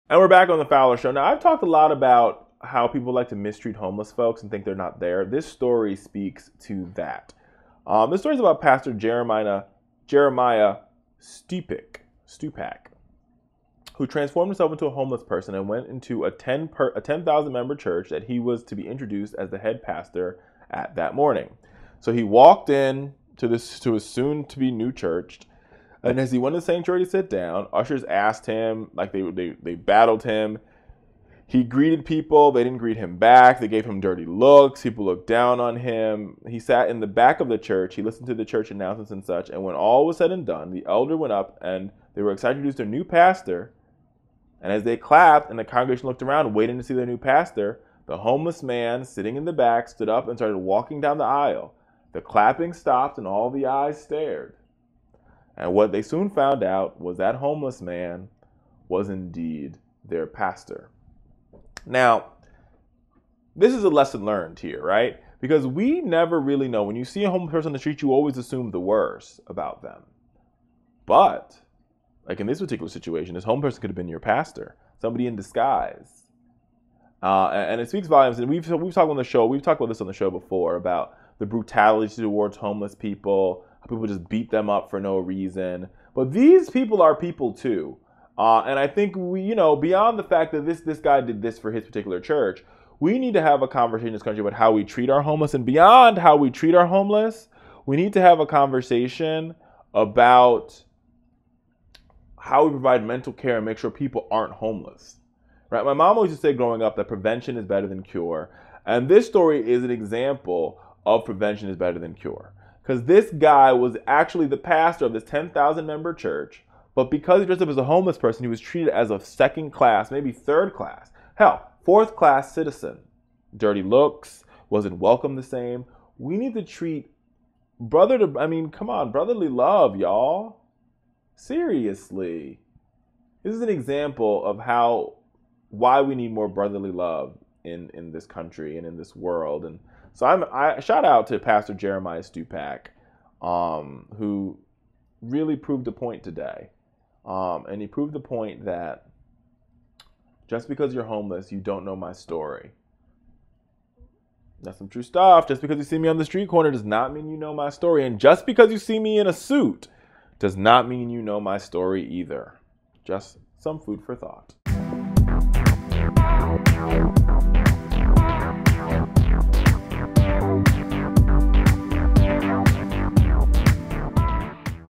And we're back on the Fowler Show. Now, I've talked a lot about how people like to mistreat homeless folks and think they're not there. This story speaks to that. This story is about Pastor Jeremiah Stupak, who transformed himself into a homeless person and went into a 10,000 member church that he was to be introduced as the head pastor at that morning. So he walked in to his soon to be new church. And as he went to the sanctuary to sit down, ushers asked him, like they battled him. He greeted people. They didn't greet him back. They gave him dirty looks. People looked down on him. He sat in the back of the church. He listened to the church announcements and such. And when all was said and done, the elder went up and they were excited to introduce their new pastor. And as they clapped and the congregation looked around waiting to see their new pastor, the homeless man sitting in the back stood up and started walking down the aisle. The clapping stopped and all the eyes stared. And what they soon found out was that homeless man was indeed their pastor. Now, this is a lesson learned here, right? Because we never really know. When you see a homeless person on the street, you always assume the worst about them. But, like in this particular situation, this homeless person could have been your pastor, somebody in disguise. And it speaks volumes. And we've talked on the show. We've talked about this on the show before about the brutality towards homeless people. People just beat them up for no reason. But these people are people too. And I think we, beyond the fact that this guy did this for his particular church, we need to have a conversation in this country about how we treat our homeless. And beyond how we treat our homeless, we need to have a conversation about how we provide mental care and make sure people aren't homeless. Right? My mom always used to say growing up that prevention is better than cure. And this story is an example of prevention is better than cure. Because this guy was actually the pastor of this 10,000 member church, but because he dressed up as a homeless person, he was treated as a second class, maybe third class, hell, fourth class citizen. Dirty looks, wasn't welcome the same. We need to treat come on, brotherly love, y'all. Seriously. This is an example of why we need more brotherly love in this country and in this world. And so I shout out to Pastor Jeremiah Stupak, who really proved a point today. And he proved the point that just because you're homeless, you don't know my story. That's some true stuff. Just because you see me on the street corner does not mean you know my story. And just because you see me in a suit does not mean you know my story either. Just some food for thought.